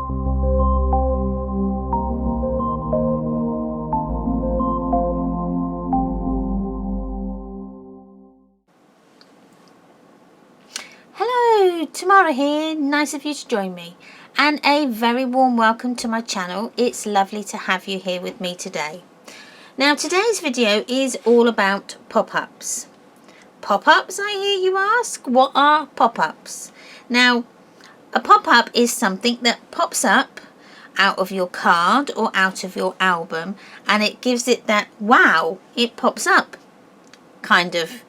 Hello, Tamara here. Nice of you to join me, and a very warm welcome to my channel. It's lovely to have you here with me today. Now today's video is all about pop-ups. Pop-ups, I hear you ask? What are pop-ups? Now a pop-up is something that pops up out of your card or out of your album, and it gives it that wow, it pops up kind of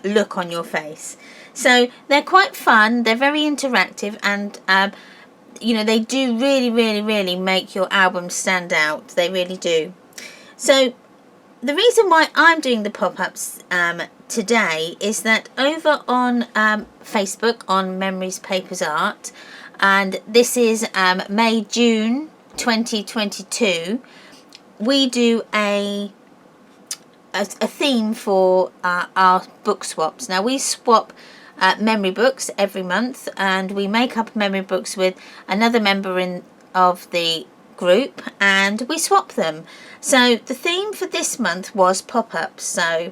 look on your face. So they're quite fun, they're very interactive, and you know, they do really make your album stand out. They really do. So the reason why I'm doing the pop-ups today is that over on Facebook on Memories Papers Art, and this is May-June 2022, we do a theme for our book swaps. Now we swap memory books every month, and we make up memory books with another member of the group, and we swap them. So the theme for this month was pop-ups, so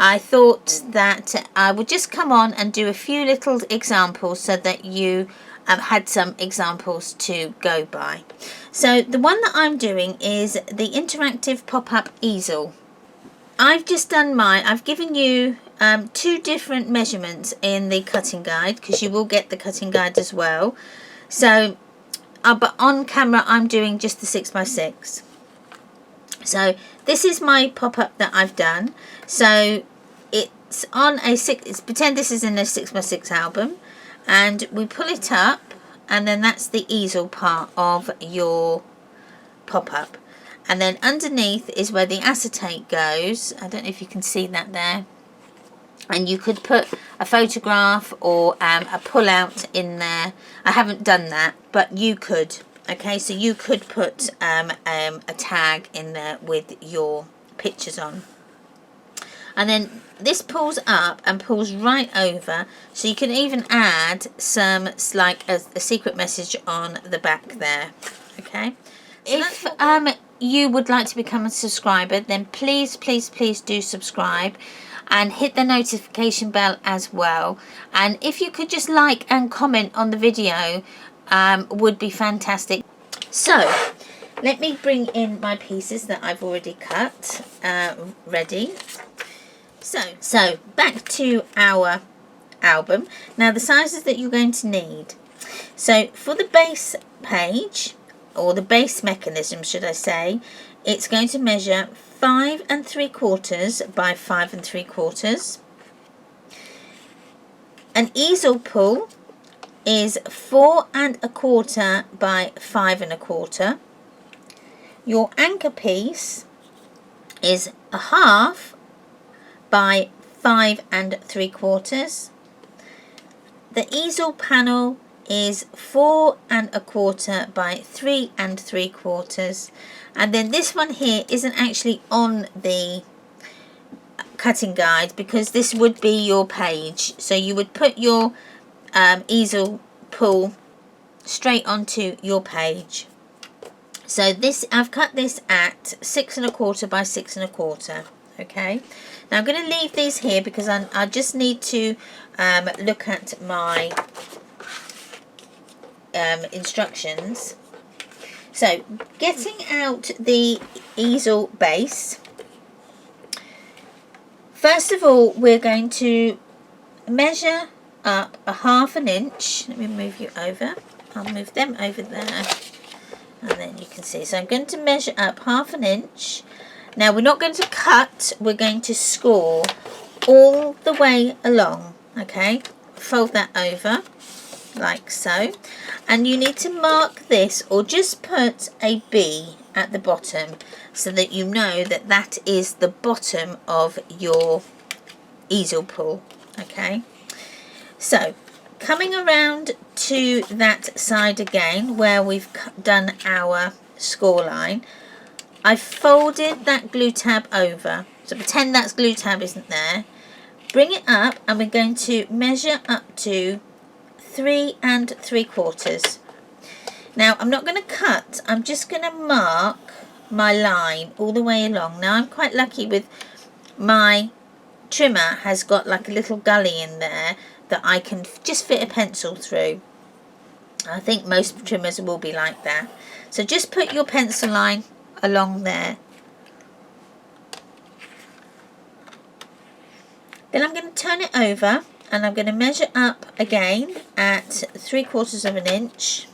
I thought that I would just come on and do a few little examples so that you had some examples to go by. So the one that I'm doing is the interactive pop-up easel. I've just done mine. I've given you two different measurements in the cutting guide, because you will get the cutting guide as well. So but on camera I'm doing just the 6x6. So this is my pop-up that I've done. So it's on a pretend this is in a 6x6 album, and we pull it up, and then that's the easel part of your pop-up. And then underneath is where the acetate goes. I don't know if you can see that there. And you could put a photograph or a pull-out in there. I haven't done that, but you could. Okay, so you could put a tag in there with your pictures on. And then this pulls up and pulls right over. So you can even add some, like a secret message on the back there. Okay. So if you would like to become a subscriber, then please do subscribe and hit the notification bell as well. And if you could just like and comment on the video, would be fantastic. So let me bring in my pieces that I've already cut ready. So back to our album. Now the sizes that you're going to need. So for the base page, or the base mechanism should I say, it's going to measure 5 3/4 by 5 3/4. An easel pull is 4 1/4 by 5 1/4. Your anchor piece is 1/2 by 5 3/4. The easel panel is 4 1/4 by 3 3/4, and then this one here isn't actually on the cutting guide because this would be your page, so you would put your easel pull straight onto your page. So this, I've cut this at 6 1/4 by 6 1/4. Okay, now I'm going to leave these here because I just need to look at my instructions. So getting out the easel base, first of all we're going to measure up a 1/2 inch. Let me move you over. I'll move them over there, and then you can see. So I'm going to measure up 1/2 inch. Now we're not going to cut, we're going to score all the way along. Okay, fold that over like so, and you need to mark this, or just put a B at the bottom so that you know that that is the bottom of your easel pull. Okay, so coming around to that side again where we've done our score line, I folded that glue tab over, so pretend that glue tab isn't there. Bring it up, and we're going to measure up to 3 3/4. Now I'm not going to cut, I'm just going to mark my line all the way along. Now I'm quite lucky with my trimmer, has got like a little gully in there that I can just fit a pencil through. I think most trimmers will be like that. So just put your pencil line along there. Then I'm going to turn it over and I'm going to measure up again at 3/4 of an inch.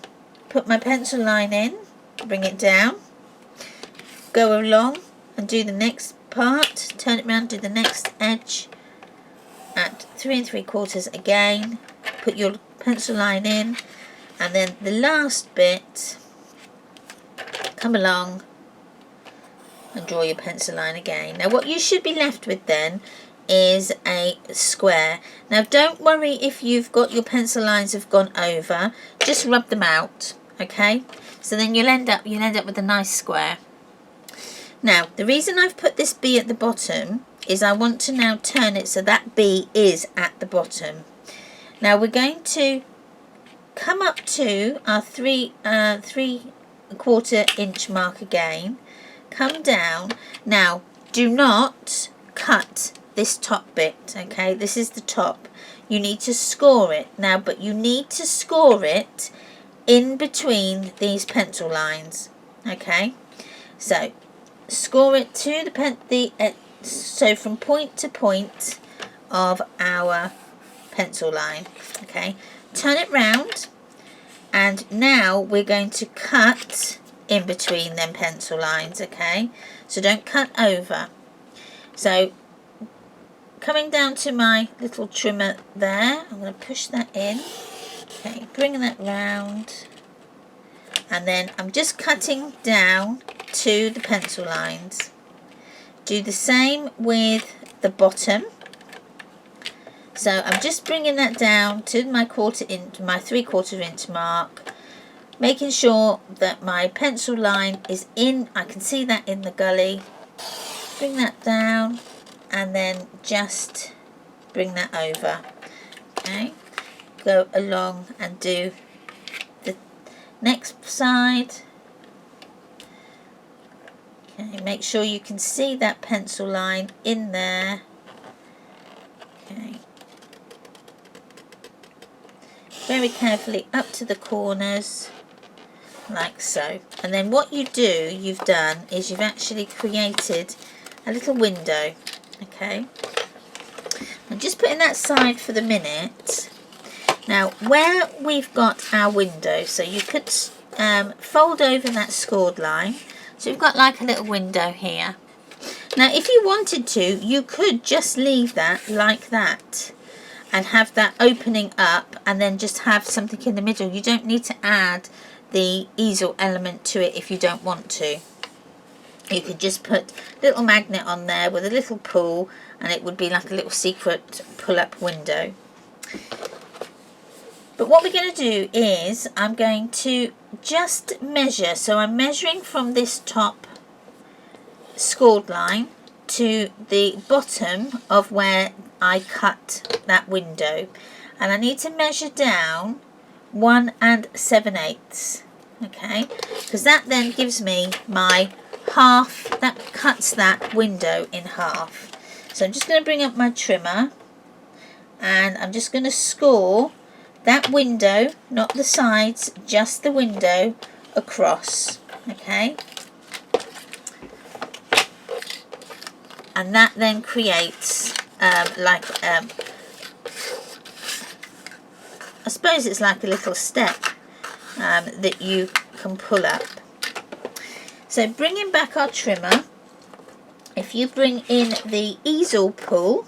Put my pencil line in, bring it down, go along and do the next part, turn it around, do the next edge at 3 3/4 again, put your pencil line in, and then the last bit, come along and draw your pencil line again. Now what you should be left with then is a square. Now don't worry if you've got your pencil lines have gone over, just rub them out, okay? So then you'll end up with a nice square. Now the reason I've put this B at the bottom is I want to now turn it so that B is at the bottom. Now we're going to come up to our 3/4 inch mark again, come down. Now do not cut this top bit, okay? This is the top. You need to score it now, but you need to score it in between these pencil lines, okay? So score it to so from point to point of our pencil line, okay? Turn it round, and now we're going to cut in between them pencil lines, okay? So don't cut over. So coming down to my little trimmer there, I'm going to push that in, okay, bring that round, and then I'm just cutting down to the pencil lines. Do the same with the bottom. So I'm just bringing that down to my 3/4 inch mark, making sure that my pencil line is in. I can see that in the gully. Bring that down and then just bring that over, okay? Go along and do the next side. Okay, make sure you can see that pencil line in there. Okay. Very carefully up to the corners, like so. And then what you've done is you've actually created a little window, okay? I'm just putting that aside for the minute. Now where we've got our window, so you could fold over that scored line. So we've got like a little window here. Now if you wanted to, you could just leave that like that and have that opening up and then just have something in the middle. You don't need to add the easel element to it if you don't want to. You could just put a little magnet on there with a little pull and it would be like a little secret pull-up window. But what we're going to do is I'm going to just measure. So I'm measuring from this top scored line to the bottom of where I cut that window, and I need to measure down 1 7/8, okay, because that then gives me my half, that cuts that window in half. So I'm just going to bring up my trimmer and I'm just going to score that window, not the sides, just the window across, okay? And that then creates I suppose it's like a little step that you can pull up. So bringing back our trimmer, if you bring in the easel pull,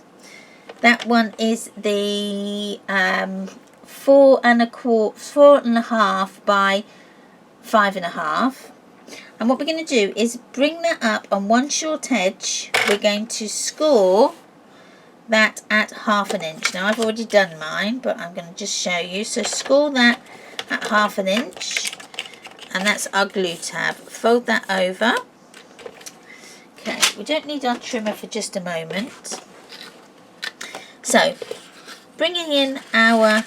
that one is the 4.25 by 5.5. And what we're going to do is bring that up on one short edge. We're going to score that at 1/2 inch. Now I've already done mine, but I'm going to just show you. So score that at 1/2 inch, and that's our glue tab. Fold that over. Okay, we don't need our trimmer for just a moment. So bringing in our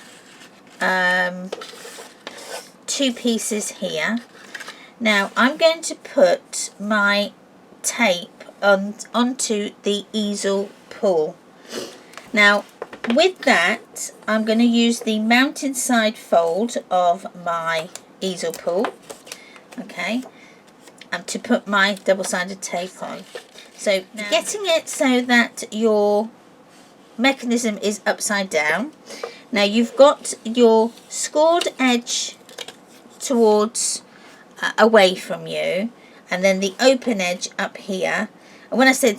2 two pieces here. Now I'm going to put my tape onto the easel pull. Now with that, I'm going to use the mountain side fold of my easel pull, okay, and to put my double-sided tape on. So now, getting it so that your mechanism is upside down. Now you've got your scored edge towards away from you, and then the open edge up here. And when I say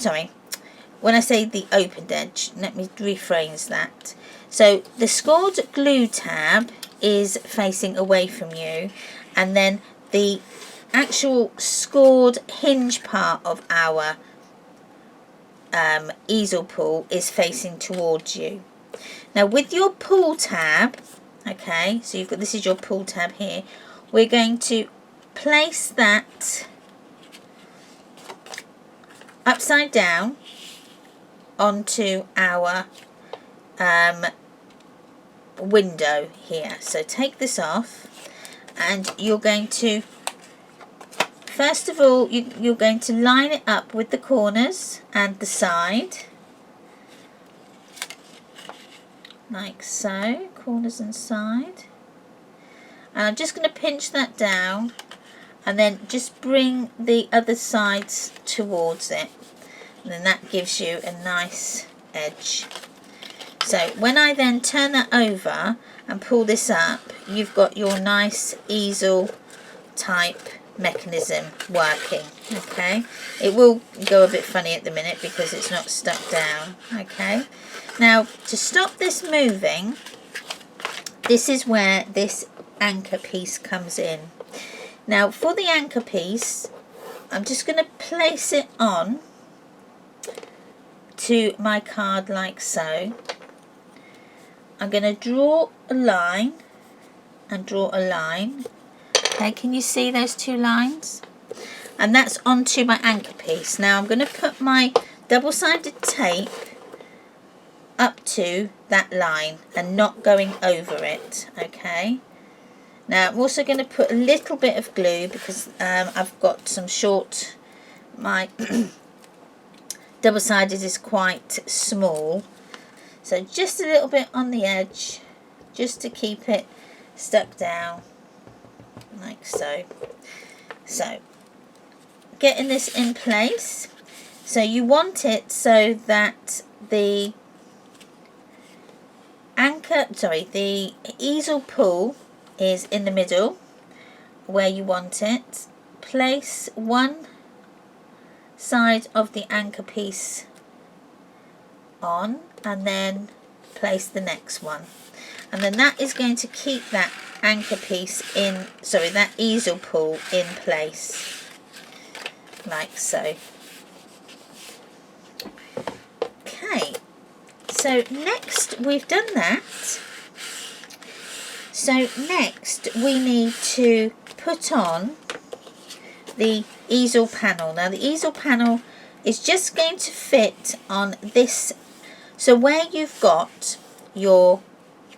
the open edge, let me rephrase that. So the scored glue tab is facing away from you, and then the actual scored hinge part of our easel pull is facing towards you. Now with your pull tab, okay, so this is your pull tab here, we're going to place that upside down onto our window here. So take this off, and you're going to, first of all, you're going to line it up with the corners and the side, like so, corners and side. And I'm just going to pinch that down, and then just bring the other sides towards it, and then that gives you a nice edge. So when I then turn that over and pull this up, you've got your nice easel type mechanism working. Okay, it will go a bit funny at the minute because it's not stuck down. Okay, now to stop this moving, this is where this anchor piece comes in. Now for the anchor piece, I'm just going to place it on to my card like so. I'm going to draw a line and draw a line. Okay, can you see those two lines? And that's onto my anchor piece. Now I'm going to put my double-sided tape up to that line and not going over it. Okay. Now I'm also going to put a little bit of glue because I've got some short, my double-sided is quite small, so just a little bit on the edge just to keep it stuck down like so. So getting this in place, so you want it so that the the easel pull is in the middle where you want it. Place one side of the anchor piece on and then place the next one, and then that is going to keep that anchor piece in, that easel pull in place like so. Okay, so next we've done that. So next we need to put on the easel panel. Now the easel panel is just going to fit on this. So where you've got your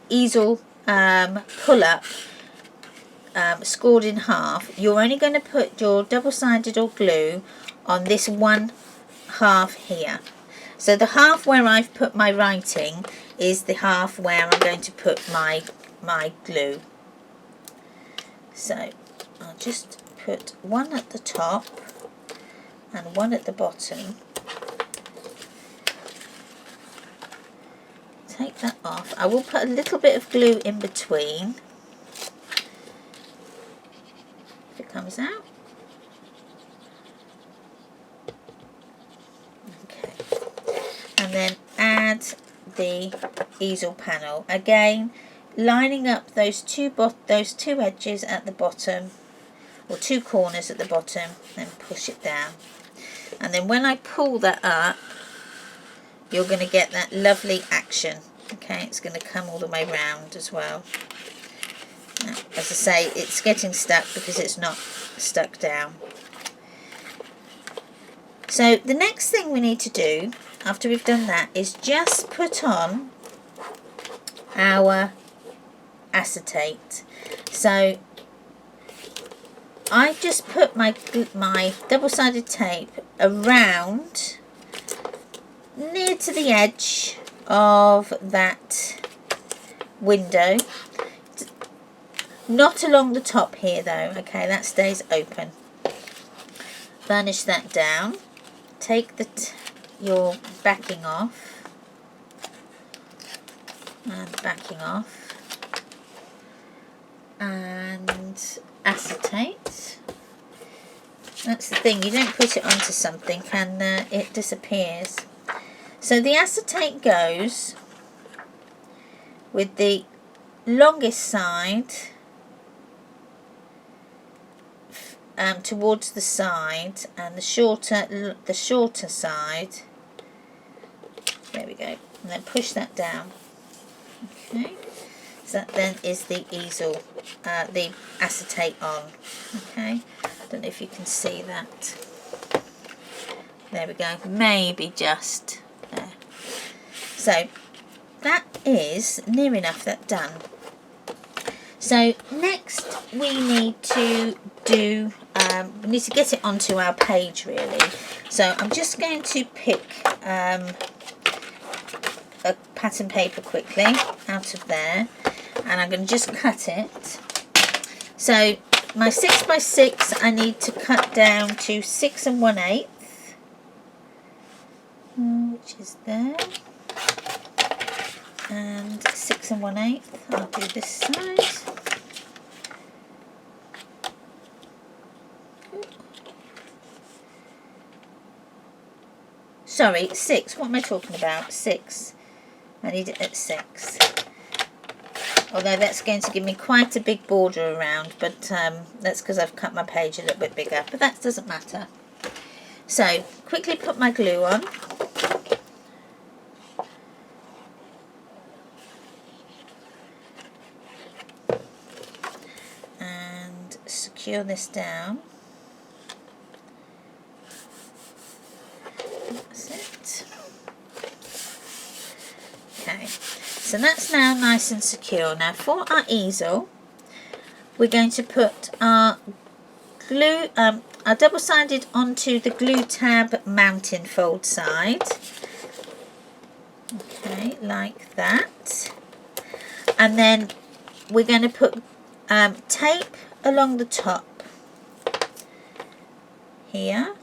easel pull-up scored in half, you're only going to put your double-sided or glue on this one half here. So the half where I've put my writing is the half where I'm going to put my glue. So I'll just put one at the top and one at the bottom. Take that off. I will put a little bit of glue in between if it comes out. Okay, and then add the easel panel again, lining up those two edges at the bottom, or two corners at the bottom, then push it down. And then when I pull that up, you're going to get that lovely action. Okay, it's going to come all the way round as well. Now, as I say, it's getting stuck because it's not stuck down. So the next thing we need to do after we've done that is just put on our acetate. So I just put my double-sided tape around near to the edge of that window, not along the top here though. Okay, that stays open. Burnish that down. Take your backing off and backing off, and acetate. That's the thing, you don't put it onto something and it disappears. So the acetate goes with the longest side towards the side, and the shorter side. There we go. And then push that down. Okay. So that then is the easel, the acetate on. Okay. I don't know if you can see that. There we go. Maybe just there. So that is near enough that done. So next we need to do, we need to get it onto our page really. So I'm just going to pick a pattern paper quickly out of there, and I'm going to just cut it. So my 6 by 6 I need to cut down to 6 1/8, which is there, and 6 1/8. I'll do this side. Sorry, 6. What am I talking about? 6. I need it at 6. Although that's going to give me quite a big border around, but that's because I've cut my page a little bit bigger. But that doesn't matter. So, quickly put my glue on. And secure this down. That's it. Okay, so that's now nice and secure. Now for our easel, we're going to put our glue, our double-sided onto the glue tab mounting fold side. Okay, like that. And then we're going to put tape along the top here.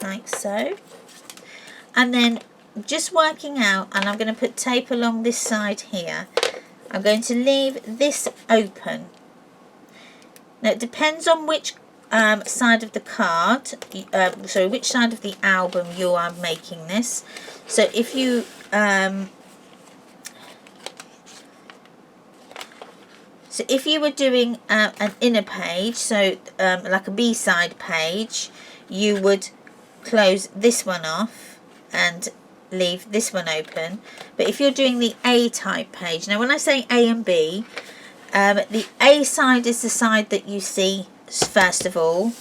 Like so, and then just working out, and I'm going to put tape along this side here. I'm going to leave this open. Now it depends on which side of the card, sorry, which side of the album you are making this. So if you were doing an inner page, so like a B-side page, you would close this one off and leave this one open. But if you're doing the A type page, now when I say A and B, the A side is the side that you see first of all,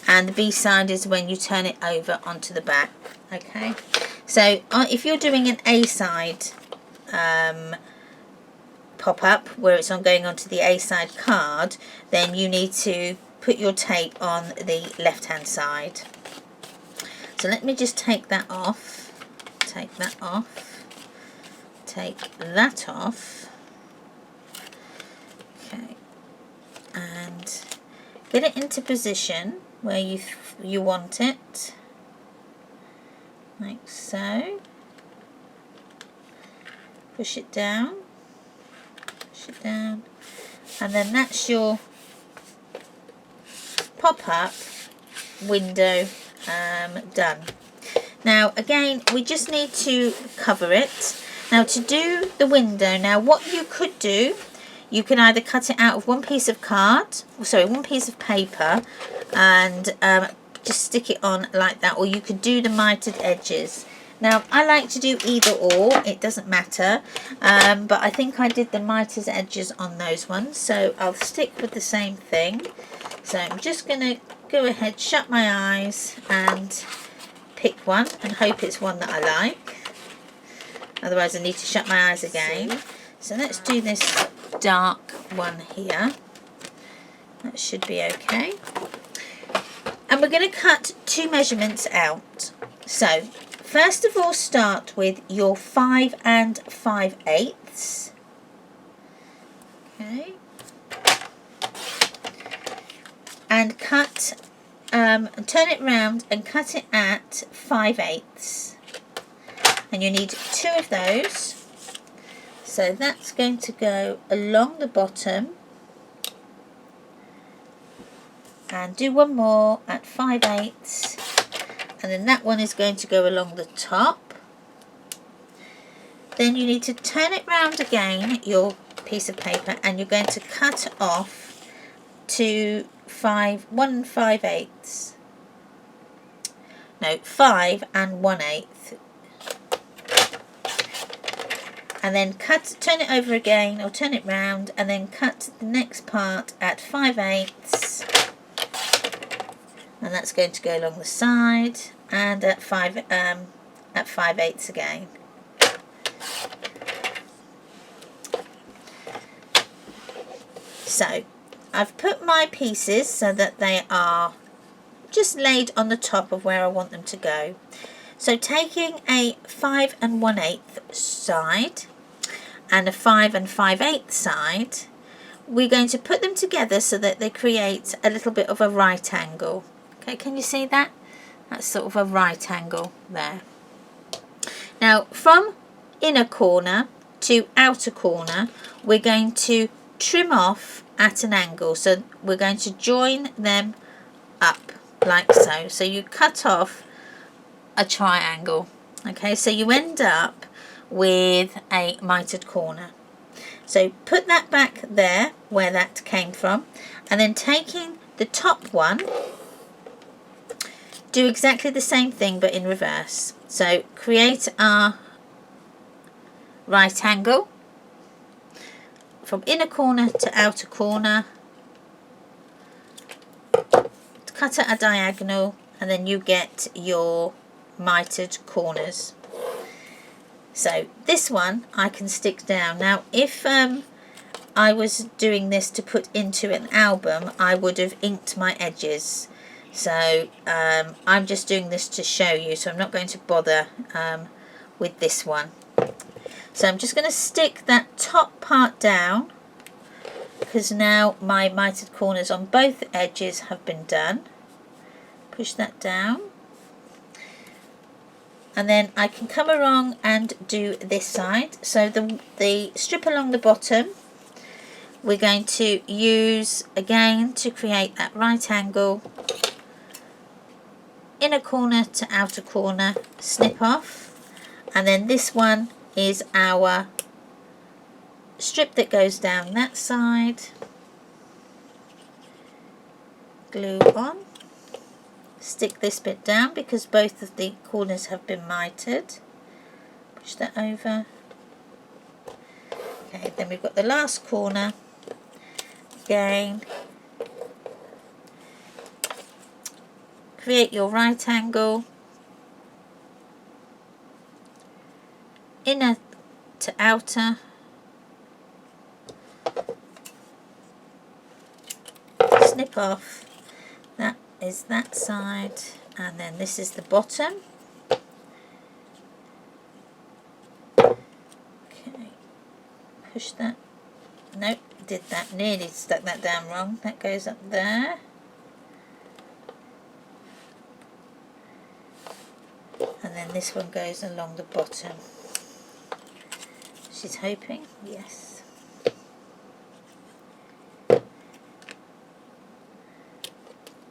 and the B side is when you turn it over onto the back. Okay, so if you're doing an A side pop-up where it's going onto the A side card, then you need to put your tape on the left hand side. So let me just take that off, take that off, take that off, okay, and get it into position where you want it, like so. Push it down, and then that's your pop-up window done. Now again, we just need to cover it. Now to do the window, now what you could do, you can either cut it out of one piece of one piece of paper, and just stick it on like that, or you could do the mitered edges. Now I like to do either or, it doesn't matter, but I think I did the mitered edges on those ones, so I'll stick with the same thing. So I'm just going to go ahead, shut my eyes and pick one and hope it's one that I like. Otherwise I need to shut my eyes again. So let's do this dark one here. That should be okay. And we're going to cut 2 measurements out. So first of all, start with your 5 5/8. Okay. And cut, turn it round and cut it at 5/8. And you need 2 of those. So that's going to go along the bottom. And do one more at 5/8. And then that one is going to go along the top. Then you need to turn it round again, your piece of paper, and you're going to cut off to 1 5/8. No, 5 1/8. And then turn it over again, or turn it round, and then cut the next part at 5/8. And that's going to go along the side, and at 5/8 again. So I've put my pieces so that they are just laid on the top of where I want them to go. So taking a 5 1/8 side and a 5 5/8 side, we're going to put them together so that they create a little bit of a right angle. Okay, can you see that? That's sort of a right angle there. Now from inner corner to outer corner, we're going to trim off at an angle. So we're going to join them up like so. So you cut off a triangle. Okay, so you end up with a mitered corner. So put that back there where that came from, and then taking the top one, do exactly the same thing but in reverse. So create our right angle from inner corner to outer corner, cut at a diagonal, and then you get your mitered corners. So this one I can stick down. Now if I was doing this to put into an album, I would have inked my edges. So I'm just doing this to show you, so I'm not going to bother with this one. So I'm just going to stick that top part down, because now my mitered corners on both edges have been done. Push that down. And then I can come along and do this side. So the strip along the bottom, we're going to use again to create that right angle. Inner corner to outer corner, snip off. And then this one is our strip that goes down that side. Glue on. Stick this bit down because both of the corners have been mitered. Push that over. Okay, then we've got the last corner. Again, create your right angle. Inner to outer. Snip off. That is that side, and then this is the bottom. Okay, push that. Nope, did that, nearly stuck that down wrong. That goes up there. And then this one goes along the bottom. She's hoping, yes.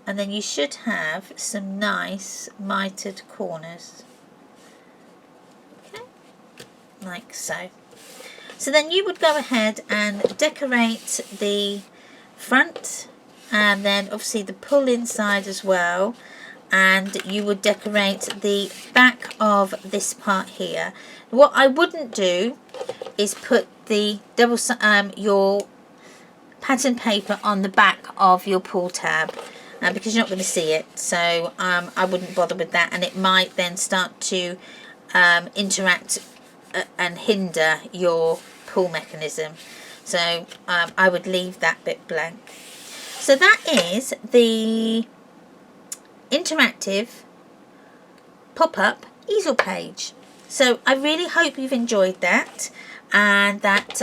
And then you should have some nice mitered corners. Okay, like so. So then you would go ahead and decorate the front, and then obviously the pull inside as well, and you would decorate the back of this part here. What I wouldn't do is put the your pattern paper on the back of your pull tab, because you're not going to see it, so I wouldn't bother with that, and it might then start to interact and hinder your pull mechanism. So I would leave that bit blank. So that is the interactive pop-up easel page. So I really hope you've enjoyed that, and that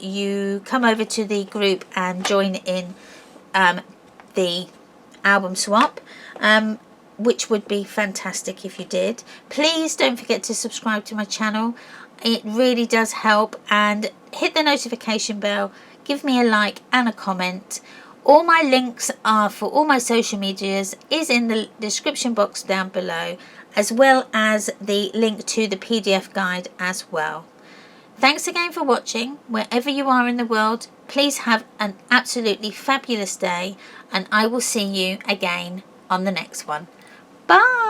you come over to the group and join in the album swap, which would be fantastic if you did. Please don't forget to subscribe to my channel. It really does help, and hit the notification bell, give me a like and a comment. All my links are for all my social medias is in the description box down below, as well as the link to the PDF guide as well. Thanks again for watching. Wherever you are in the world, please have an absolutely fabulous day, and I will see you again on the next one. Bye!